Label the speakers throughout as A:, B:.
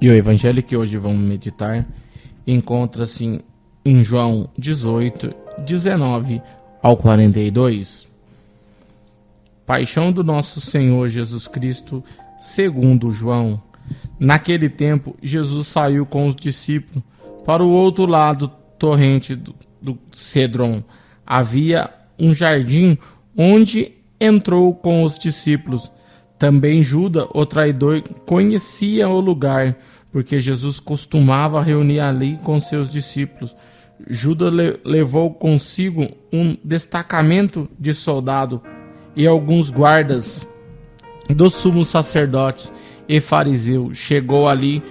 A: E o evangelho que hoje vamos meditar encontra-se em João 18, 19 ao 42. Paixão do nosso Senhor Jesus Cristo, segundo João. Naquele tempo, Jesus saiu com os discípulos para o outro lado torrente do Cedron. Havia um jardim onde entrou com os discípulos. Também Judas, o traidor, conhecia o lugar, porque Jesus costumava reunir ali com seus discípulos. Judas levou consigo um destacamento de soldados e alguns guardas dos sumos sacerdotes e fariseus. Chegou ali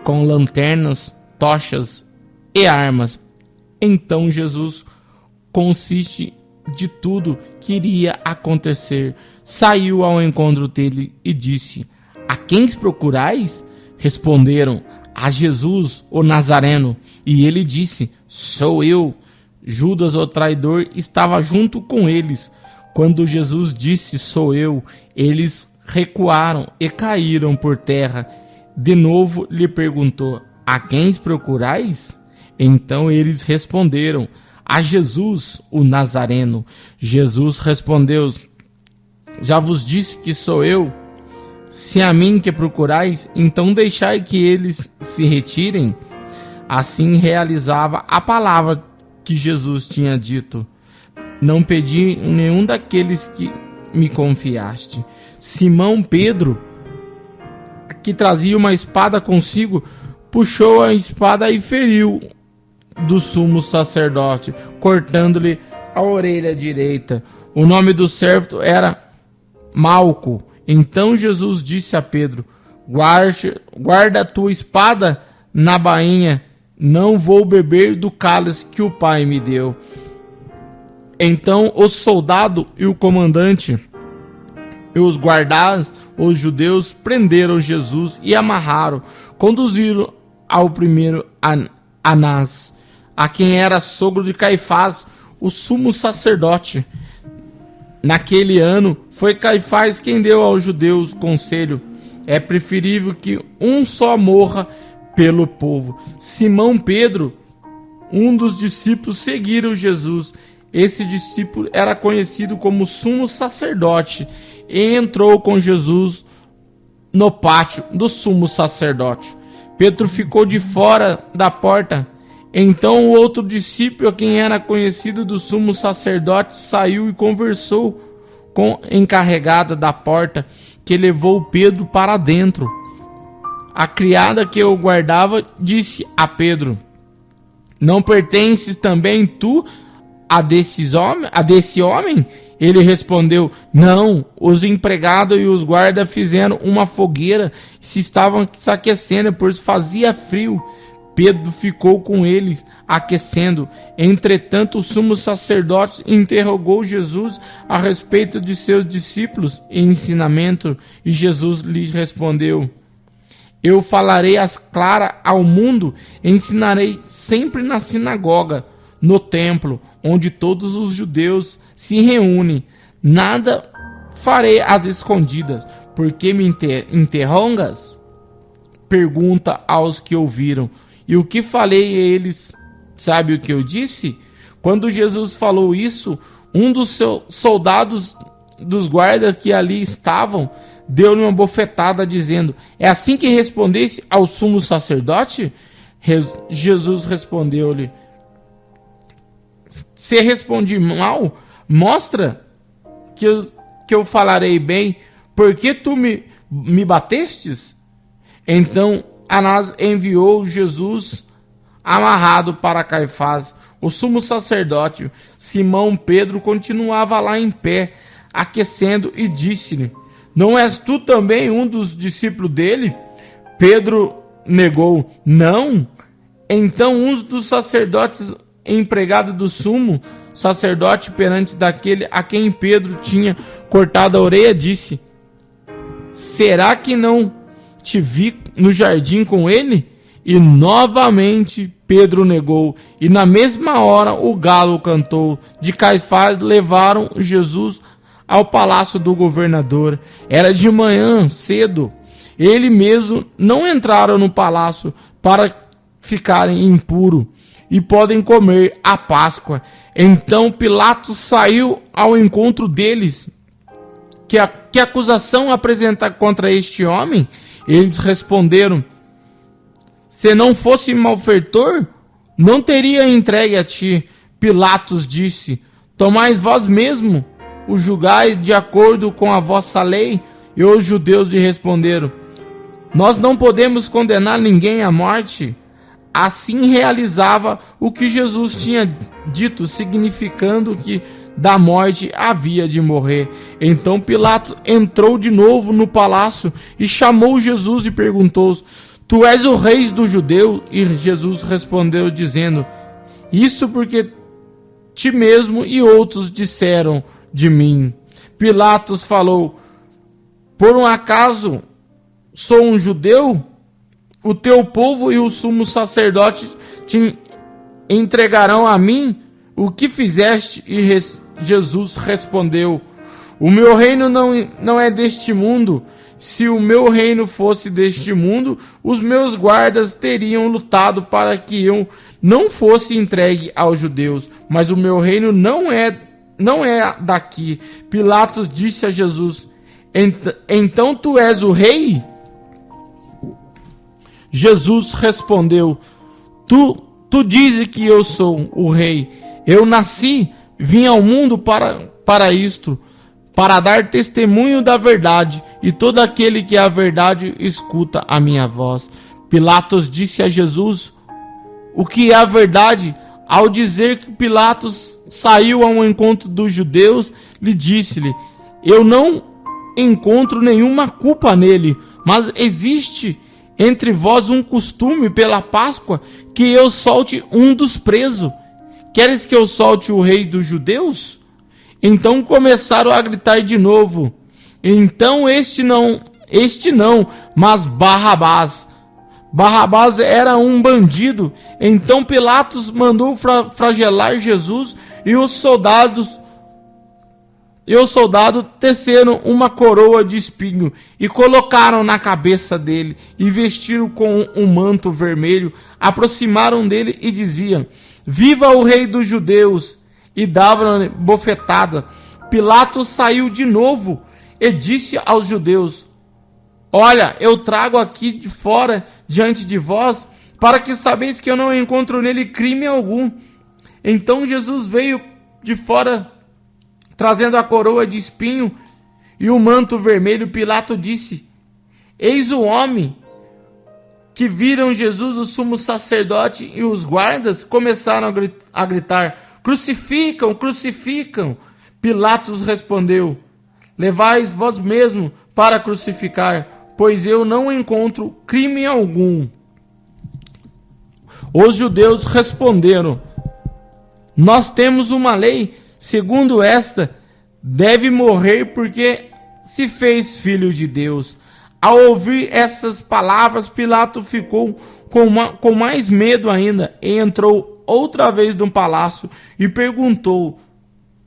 A: com lanternas, tochas e armas. Então Jesus, consciente de tudo que iria acontecer, saiu ao encontro dele e disse: "A quem procurais?" Responderam: "A Jesus, o Nazareno." E ele disse: "Sou eu." Judas, o traidor, estava junto com eles. Quando Jesus disse: "Sou eu", eles recuaram e caíram por terra. De novo lhe perguntou: "A quem procurais?" Então eles responderam: "A Jesus, o Nazareno." Jesus respondeu: "Já vos disse que sou eu. Se a mim que procurais, então deixai que eles se retirem." Assim realizava a palavra que Jesus tinha dito: "Não pedi nenhum daqueles que me confiaste." Simão Pedro, que trazia uma espada consigo, puxou a espada e feriu do sumo sacerdote, cortando-lhe a orelha direita. O nome do servo era Malco. Então Jesus disse a Pedro: guarda a tua espada na bainha, não vou beber do cálice que o Pai me deu." Então o soldado e o comandante e os guardas, os judeus, prenderam Jesus e amarraram, conduziram ao primeiro Anás, a quem era sogro de Caifás, o sumo sacerdote. Naquele ano foi Caifás quem deu aos judeus conselho: "É preferível que um só morra pelo povo." Simão Pedro, um dos discípulos, seguiram Jesus. Esse discípulo era conhecido como sumo sacerdote e entrou com Jesus no pátio do sumo sacerdote. Pedro ficou de fora da porta. Então o outro discípulo, quem era conhecido do sumo sacerdote, saiu e conversou com a encarregada da porta, que levou Pedro para dentro. A criada que o guardava disse a Pedro: "Não pertences também tu a desse homem?" Ele respondeu: "Não." Os empregados e os guardas fizeram uma fogueira e se estavam se aquecendo, pois fazia frio. Pedro ficou com eles, aquecendo. Entretanto, o sumo sacerdote interrogou Jesus a respeito de seus discípulos e ensinamento, e Jesus lhes respondeu: "Eu falarei as claras ao mundo, ensinarei sempre na sinagoga, no templo, onde todos os judeus se reúnem. Nada farei às escondidas. Por que me interrogas?" Pergunta aos que ouviram: "E o que falei a eles? Sabe o que eu disse?" Quando Jesus falou isso, um dos seus soldados dos guardas que ali estavam deu-lhe uma bofetada, dizendo: "É assim que respondeste ao sumo sacerdote?" Jesus respondeu-lhe: "Se respondi mal, mostra que eu falarei bem. Por que tu me batestes?" Então Anás enviou Jesus amarrado para Caifás, o sumo sacerdote. Simão Pedro continuava lá em pé, aquecendo, e disse-lhe: "Não és tu também um dos discípulos dele?" Pedro negou: "Não." Então um dos sacerdotes, empregado do sumo sacerdote, perante daquele a quem Pedro tinha cortado a orelha, disse: "Será que não te vi no jardim com ele?" E novamente Pedro negou, e na mesma hora o galo cantou. De Caifás levaram Jesus ao palácio do governador. Era de manhã cedo, ele mesmo não entraram no palácio para ficarem impuros e podem comer a Páscoa. Então Pilatos saiu ao encontro deles. Que acusação apresentar contra este homem? Eles responderam: se não fosse malfeitor, não teria entregue a ti. Pilatos disse: tomais vós mesmo o julgai de acordo com a vossa lei? E os judeus lhe responderam: nós não podemos condenar ninguém à morte. Assim realizava o que Jesus tinha dito, significando que da morte havia de morrer. Então Pilatos entrou de novo no palácio e chamou Jesus e perguntou: tu és o rei dos judeus? E Jesus respondeu dizendo: isso porque ti mesmo e outros disseram de mim. Pilatos falou: por um acaso sou um judeu? O teu povo e o sumo sacerdote te entregarão a mim? O que fizeste? E Jesus respondeu: o meu reino não é deste mundo. Se o meu reino fosse deste mundo, os meus guardas teriam lutado para que eu não fosse entregue aos judeus. Mas o meu reino não é daqui. Pilatos disse a Jesus: então tu és o rei? Jesus respondeu: tu dizes que eu sou o rei. Eu nasci, vim ao mundo para isto, para dar testemunho da verdade, e todo aquele que é a verdade escuta a minha voz. Pilatos disse a Jesus: o que é a verdade? Ao dizer que Pilatos saiu ao encontro dos judeus, lhe disse-lhe: eu não encontro nenhuma culpa nele, mas existe entre vós um costume pela Páscoa que eu solte um dos presos. Queres que eu solte o rei dos judeus? Então começaram a gritar de novo: então este não, mas Barrabás. Barrabás era um bandido. Então Pilatos mandou flagelar Jesus e os soldados teceram uma coroa de espinho e colocaram na cabeça dele e vestiram com um manto vermelho. Aproximaram dele e diziam: viva o rei dos judeus! E davam-lhe bofetada. Pilatos saiu de novo e disse aos judeus: olha, eu trago aqui de fora diante de vós, para que sabeis que eu não encontro nele crime algum. Então Jesus veio de fora, trazendo a coroa de espinho e o manto vermelho. Pilatos disse: eis o homem. Que viram Jesus, o sumo sacerdote e os guardas começaram a gritar: crucificam, crucificam. Pilatos respondeu: levais vós mesmo para crucificar, pois eu não encontro crime algum. Os judeus responderam: nós temos uma lei, segundo esta, deve morrer porque se fez filho de Deus. Ao ouvir essas palavras, Pilatos ficou com mais medo ainda e entrou outra vez no palácio e perguntou: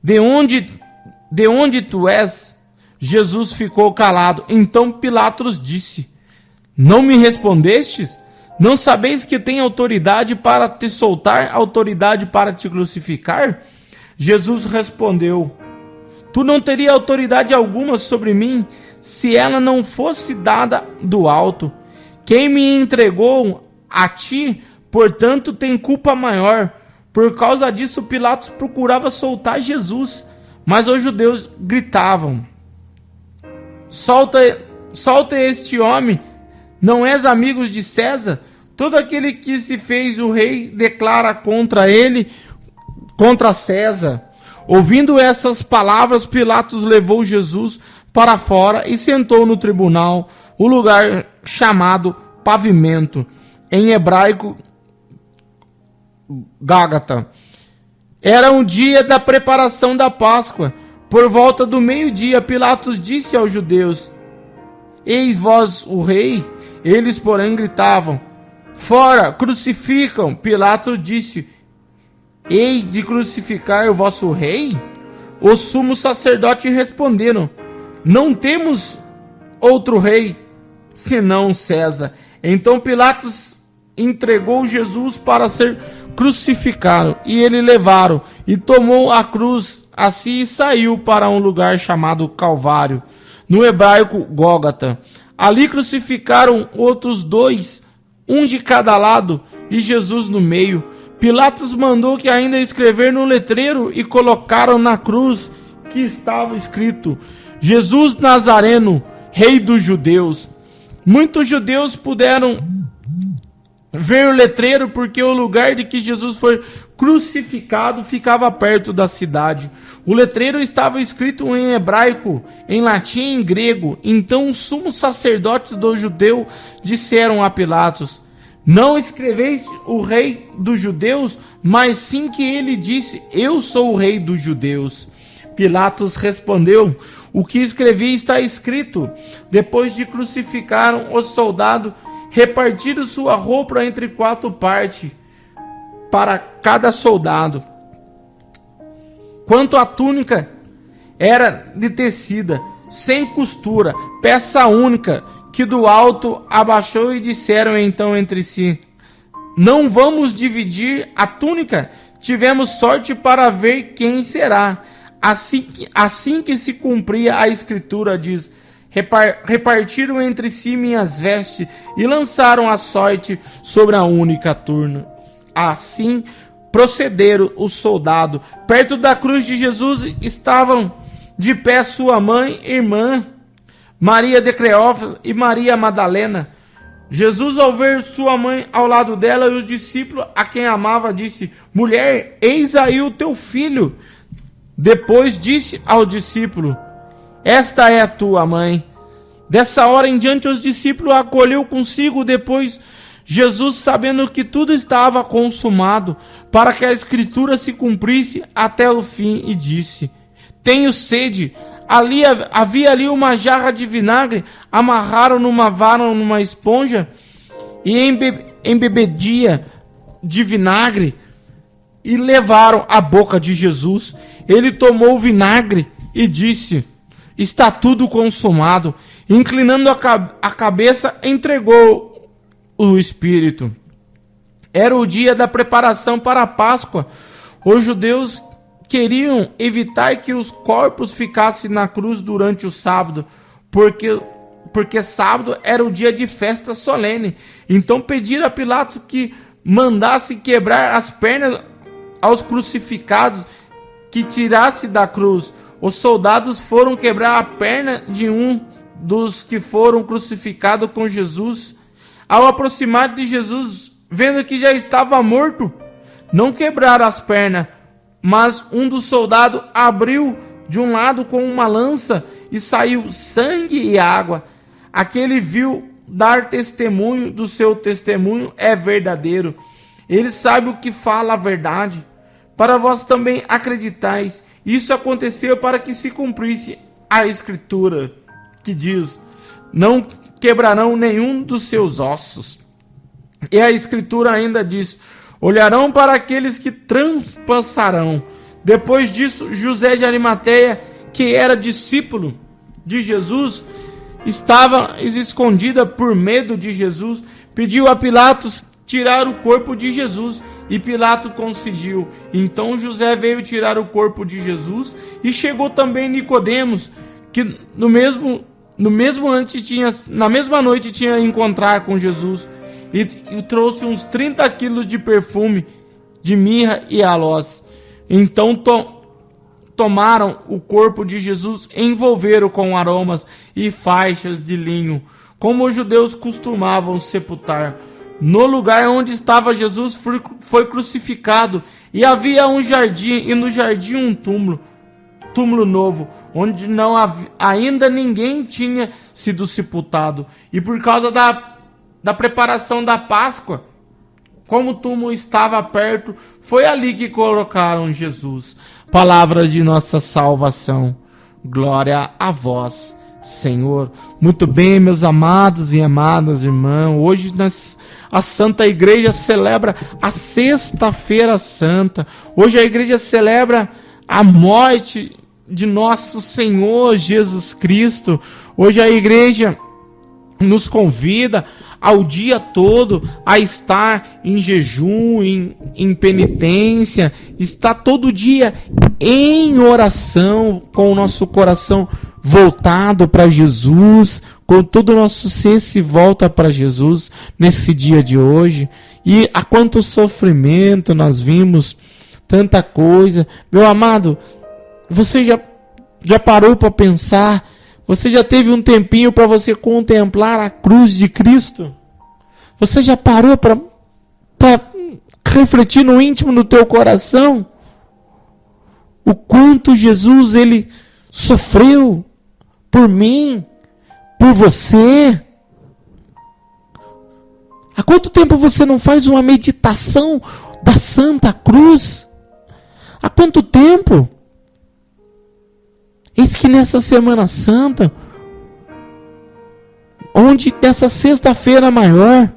A: de onde tu és? Jesus ficou calado. Então Pilatos disse: não me respondestes? Não sabeis que tenho autoridade para te soltar, autoridade para te crucificar? Jesus respondeu: tu não teria autoridade alguma sobre mim, se ela não fosse dada do alto. Quem me entregou a ti, portanto, tem culpa maior. Por causa disso, Pilatos procurava soltar Jesus, mas os judeus gritavam: solta este homem, não és amigo de César? Todo aquele que se fez o rei declara contra ele, contra César. Ouvindo essas palavras, Pilatos levou Jesus para fora e sentou no tribunal, o lugar chamado Pavimento, em hebraico Gágata. Era um dia da preparação da Páscoa. Por volta do meio-dia, Pilatos disse aos judeus: eis vós o rei? Eles, porém, gritavam: fora, crucificam! Pilatos disse: hei de crucificar o vosso rei? Os sumos sacerdotes responderam: não temos outro rei, senão César. Então Pilatos entregou Jesus para ser crucificado, e ele levaram, e tomou a cruz assim e saiu para um lugar chamado Calvário, no hebraico Gólgota. Ali crucificaram outros dois, um de cada lado, e Jesus no meio. Pilatos mandou que ainda escrever no letreiro, e colocaram na cruz que estava escrito: Jesus Nazareno, Rei dos Judeus. Muitos judeus puderam ver o letreiro, porque o lugar de que Jesus foi crucificado ficava perto da cidade. O letreiro estava escrito em hebraico, em latim e em grego. Então os sumos sacerdotes do judeu disseram a Pilatos: não escreveis o Rei dos Judeus, mas sim que ele disse: eu sou o Rei dos Judeus. Pilatos respondeu: o que escrevi está escrito. Depois de crucificaram o soldado, repartiram sua roupa entre 4 partes para cada soldado. Quanto à túnica, era de tecida, sem costura, peça única, que do alto abaixou, e disseram então entre si: não vamos dividir a túnica? Tivemos sorte para ver quem será. Assim que se cumpria a escritura, diz: repartiram entre si minhas vestes e lançaram a sorte sobre a única túnica. Assim procederam os soldados. Perto da cruz de Jesus estavam de pé sua mãe e irmã, Maria de Cleófas e Maria Madalena. Jesus, ao ver sua mãe ao lado dela e os discípulos a quem amava, disse: mulher, eis aí o teu filho. Depois disse ao discípulo: esta é a tua mãe. Dessa hora em diante os discípulos a acolheu consigo. Depois Jesus, sabendo que tudo estava consumado, para que a escritura se cumprisse até o fim, e disse: tenho sede. Havia ali uma jarra de vinagre, amarraram numa vara numa esponja e embebedia de vinagre, e levaram à boca de Jesus. Ele tomou o vinagre e disse: está tudo consumado. Inclinando a cabeça, entregou o Espírito. Era o dia da preparação para a Páscoa. Os judeus queriam evitar que os corpos ficassem na cruz durante o sábado, porque sábado era o dia de festa solene. Então pediram a Pilatos que mandasse quebrar as pernas aos crucificados, que tirasse da cruz. Os soldados foram quebrar a perna de um dos que foram crucificados com Jesus. Ao aproximar de Jesus, vendo que já estava morto, não quebraram as pernas, mas um dos soldados abriu de um lado com uma lança, e saiu sangue e água. Aquele viu dar testemunho do seu testemunho é verdadeiro. Ele sabe o que fala a verdade. Para vós também acreditais. Isso aconteceu para que se cumprisse a escritura, que diz: não quebrarão nenhum dos seus ossos. E a escritura ainda diz: olharão para aqueles que transpassarão. Depois disso, José de Arimateia, que era discípulo de Jesus, estava escondida por medo de Jesus, pediu a Pilatos tirar o corpo de Jesus, e Pilatos concediu. Então José veio tirar o corpo de Jesus, e chegou também Nicodemos, que na mesma noite tinha encontrar com Jesus, e trouxe uns 30 quilos de perfume de mirra e aloes. Então tomaram o corpo de Jesus, envolveram com aromas e faixas de linho, como os judeus costumavam sepultar. No lugar onde estava Jesus foi crucificado, e havia um jardim, e no jardim um túmulo novo, onde não ainda ninguém tinha sido sepultado. E por causa da preparação da Páscoa, como o túmulo estava perto, foi ali que colocaram Jesus. Palavras de nossa salvação. Glória a vós, Senhor. Muito bem, meus amados e amadas irmãos, hoje a Santa Igreja celebra a Sexta-feira Santa. Hoje a Igreja celebra a morte de nosso Senhor Jesus Cristo. Hoje a Igreja nos convida ao dia todo a estar em jejum, em penitência, estar todo dia em oração, com o nosso coração voltado para Jesus, com todo o nosso ser se volta para Jesus nesse dia de hoje. E a quanto sofrimento nós vimos, tanta coisa. Meu amado, você já parou para pensar? Você já teve um tempinho para você contemplar a cruz de Cristo? Você já parou para refletir no íntimo do teu coração? O quanto Jesus, ele sofreu por mim, por você? Há quanto tempo você não faz uma meditação da Santa Cruz? Há quanto tempo? Eis que nessa Semana Santa, onde nessa sexta-feira maior,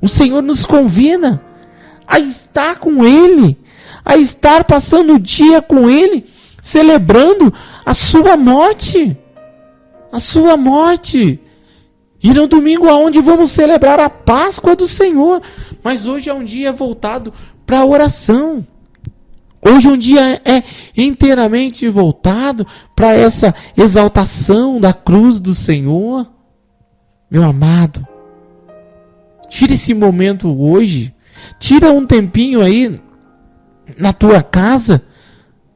A: o Senhor nos convida a estar com Ele, a estar passando o dia com Ele, celebrando a sua morte. A sua morte. E no domingo aonde vamos celebrar a Páscoa do Senhor. Mas hoje é um dia voltado para a oração. Hoje um dia é inteiramente voltado para essa exaltação da cruz do Senhor. Meu amado, tira esse momento hoje. Tira um tempinho aí na tua casa.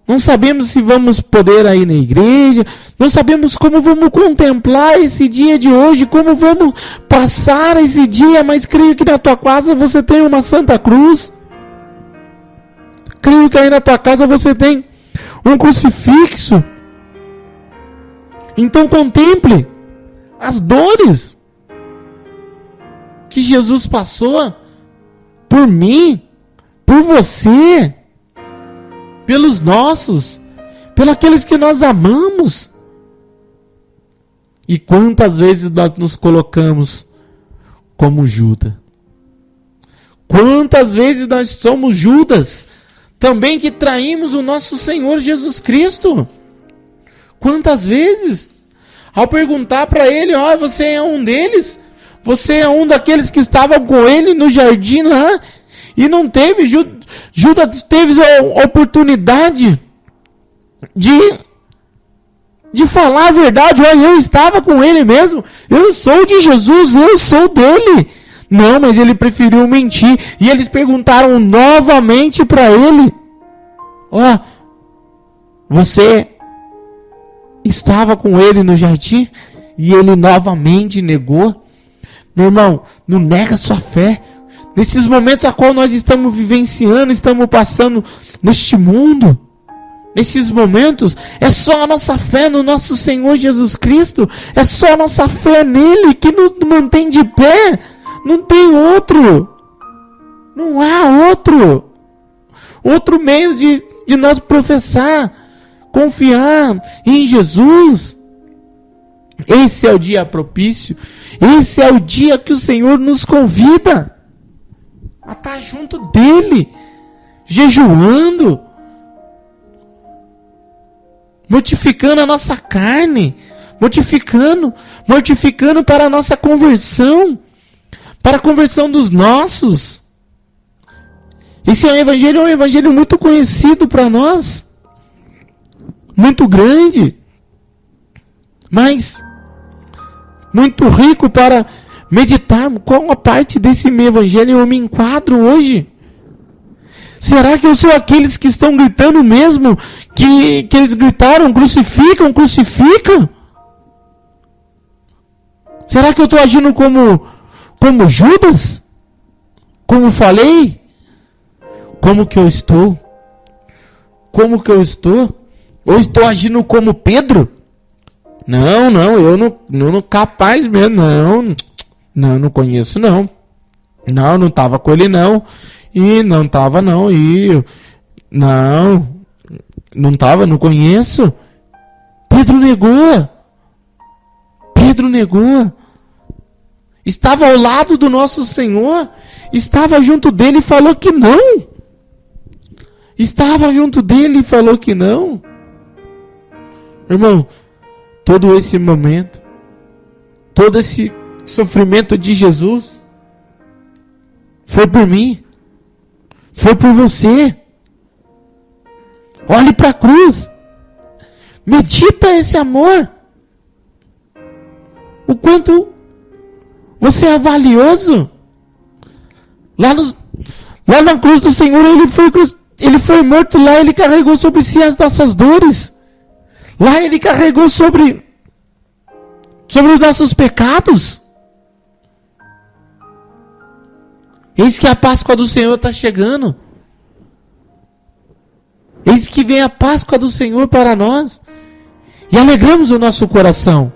A: Não sabemos se vamos poder ir na igreja. Não sabemos como vamos contemplar esse dia de hoje. Como vamos passar esse dia. Mas creio que na tua casa você tem uma Santa Cruz. Creio que aí na tua casa você tem um crucifixo. Então contemple as dores que Jesus passou por mim, por você, pelos nossos, pelos aqueles que nós amamos. E quantas vezes nós nos colocamos como Judas? Quantas vezes nós somos Judas? Também que traímos o nosso Senhor Jesus Cristo. Quantas vezes? Ao perguntar para ele, você é um deles? Você é um daqueles que estavam com ele no jardim lá? E não teve, Judas teve a oportunidade de falar a verdade. Eu estava com ele mesmo. Eu sou de Jesus, eu sou dele. Não, mas ele preferiu mentir. E eles perguntaram novamente para ele: você estava com ele no jardim? E ele novamente negou. Meu irmão, não nega sua fé. Nesses momentos a qual nós estamos vivenciando, estamos passando neste mundo, nesses momentos, é só a nossa fé no nosso Senhor Jesus Cristo. É só a nossa fé nele que nos mantém de pé. Não tem outro. Não há outro meio de nós professar, confiar em Jesus. Esse é o dia propício. Esse é o dia que o Senhor nos convida a estar junto dele, jejuando, mortificando a nossa carne, mortificando para a nossa conversão, para a conversão dos nossos. Esse é um evangelho muito conhecido para nós, muito grande, mas muito rico para meditar. Qual a parte desse meu evangelho eu me enquadro hoje? Será que eu sou aqueles que estão gritando mesmo, que eles gritaram, crucificam? Será que eu estou agindo como Judas? Como falei? Como que eu estou? Ou estou agindo como Pedro? Não, eu não capaz mesmo, não conheço não estava com ele não, e não estava não, e não estava, não conheço. Pedro negou, estava ao lado do nosso Senhor, estava junto dele e falou que não. Irmão, todo esse momento, todo esse
B: sofrimento de Jesus foi por mim, foi por você. Olhe para a cruz, medita esse amor, o quanto você é valioso. Lá na cruz do Senhor, ele foi morto lá, ele carregou sobre si as nossas dores. Lá ele carregou sobre os nossos pecados. Eis que a Páscoa do Senhor está chegando. Eis que vem a Páscoa do Senhor para nós. E alegramos o nosso coração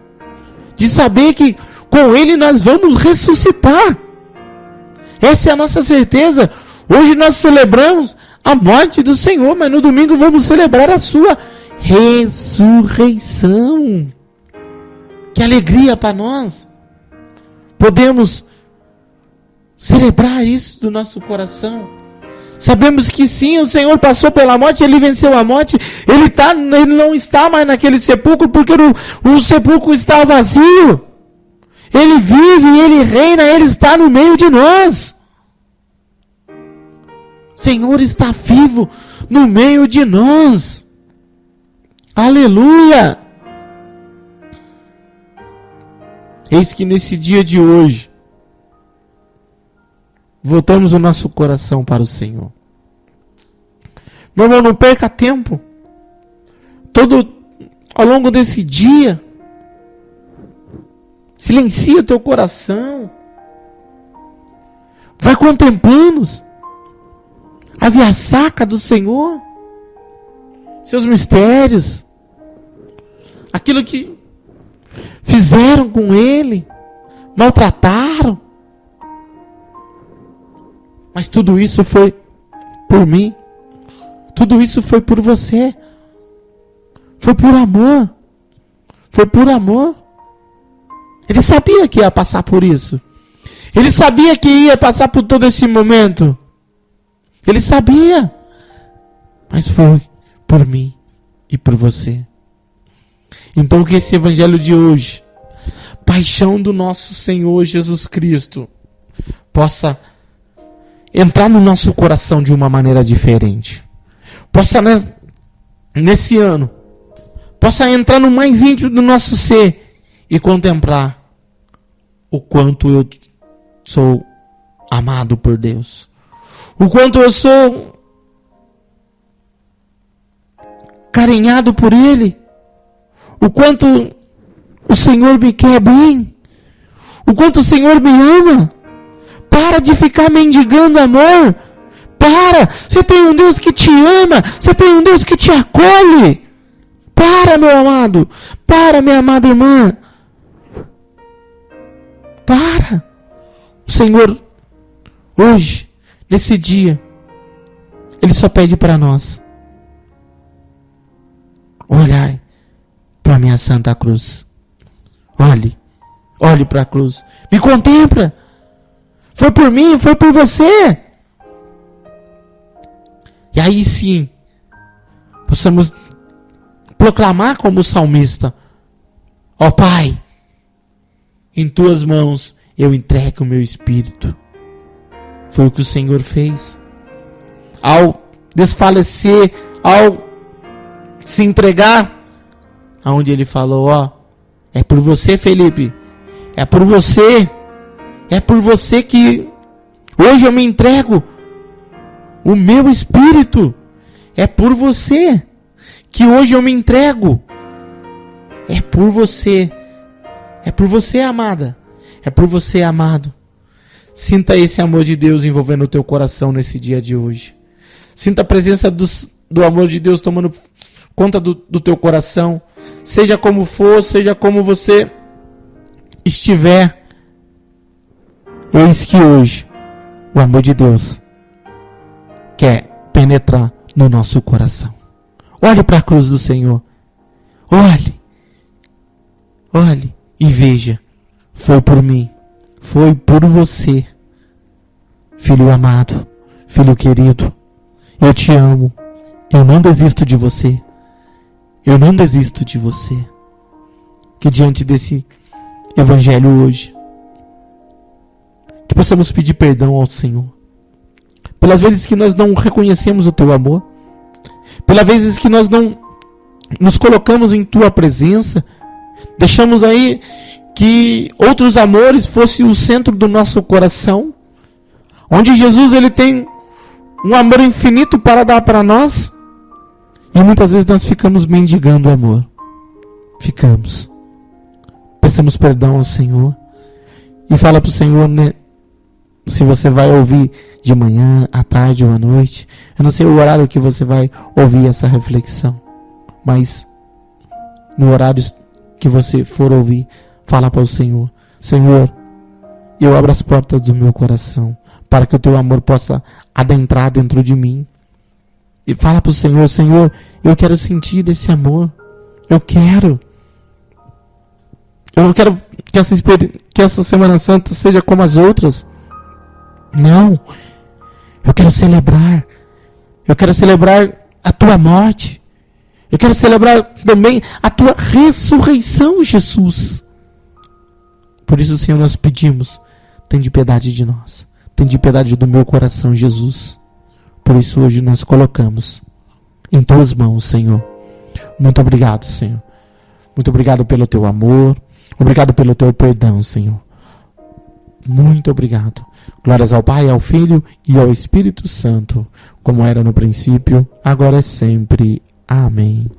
B: de saber que com Ele nós vamos ressuscitar. Essa é a nossa certeza. Hoje nós celebramos a morte do Senhor, mas no domingo vamos celebrar a sua ressurreição. Que alegria para nós. Podemos celebrar isso do nosso coração. Sabemos que sim, o Senhor passou pela morte, Ele venceu a morte. Ele não está mais naquele sepulcro, porque o sepulcro está vazio. Ele vive, Ele reina, Ele está no meio de nós. O Senhor está vivo no meio de nós. Aleluia! Eis que nesse dia de hoje, voltamos o nosso coração para o Senhor. Meu irmão, não perca tempo. Ao longo desse dia, silencia o teu coração. Vai contemplando a via sacra do Senhor, seus mistérios, aquilo que fizeram com Ele, maltrataram. Mas tudo isso foi por mim. Tudo isso foi por você. Foi por amor. Foi por amor. Ele sabia que ia passar por isso. Ele sabia que ia passar por todo esse momento. Ele sabia. Mas foi por mim e por você. Então que esse evangelho de hoje, paixão do nosso Senhor Jesus Cristo, possa entrar no nosso coração de uma maneira diferente. Possa nesse ano, possa entrar no mais íntimo do nosso ser e contemplar o quanto eu sou amado por Deus. O quanto eu sou carinhado por Ele. O quanto o Senhor me quer bem. O quanto o Senhor me ama. Para de ficar mendigando amor. Para. Você tem um Deus que te ama. Você tem um Deus que te acolhe. Para, meu amado. Para, minha amada irmã. Para. O Senhor, hoje, nesse dia, Ele só pede para nós olhar para a minha Santa Cruz. Olhe para a cruz. Me contempla. Foi por mim, foi por você. E aí sim, possamos proclamar como salmista: ó Pai, em Tuas mãos eu entrego o meu espírito. Foi o que o Senhor fez. Ao desfalecer, ao se entregar, aonde Ele falou: ó, é por você, Felipe. É por você. É por você que hoje eu me entrego o meu espírito. É por você que hoje eu me entrego. É por você. É por você, amada. É por você, amado. Sinta esse amor de Deus envolvendo o teu coração nesse dia de hoje. Sinta a presença do amor de Deus tomando conta do teu coração. Seja como for, seja como você estiver. Eis que hoje o amor de Deus quer penetrar no nosso coração. Olhe para a cruz do Senhor. Olhe e veja. Foi por mim. Foi por você. Filho amado. Filho querido. Eu te amo. Eu não desisto de você. Eu não desisto de você. Que diante desse evangelho hoje, que possamos pedir perdão ao Senhor. Pelas vezes que nós não reconhecemos o Teu amor. Pelas vezes que nós não nos colocamos em Tua presença. Deixamos aí que outros amores fossem o centro do nosso coração. Onde Jesus ele tem um amor infinito para dar para nós. E muitas vezes nós ficamos mendigando o amor. Ficamos. Peçamos perdão ao Senhor. E fala para o Senhor, né, se você vai ouvir de manhã, à tarde ou à noite. Eu não sei o horário que você vai ouvir essa reflexão. Mas no horário que você for ouvir, fala para o Senhor. Senhor, eu abro as portas do meu coração para que o Teu amor possa adentrar dentro de mim. E fala para o Senhor, Senhor, eu quero sentir esse amor. Eu quero. Eu não quero que essa Semana Santa seja como as outras. Não. Eu quero celebrar. Eu quero celebrar a Tua morte. Eu quero celebrar também a Tua ressurreição, Jesus. Por isso, Senhor, nós pedimos, tende piedade de nós. Tende piedade do meu coração, Jesus. Por isso, hoje nós colocamos em Tuas mãos, Senhor. Muito obrigado, Senhor. Muito obrigado pelo Teu amor. Obrigado pelo Teu perdão, Senhor. Muito obrigado. Glórias ao Pai, ao Filho e ao Espírito Santo, como era no princípio, agora e sempre. Amém.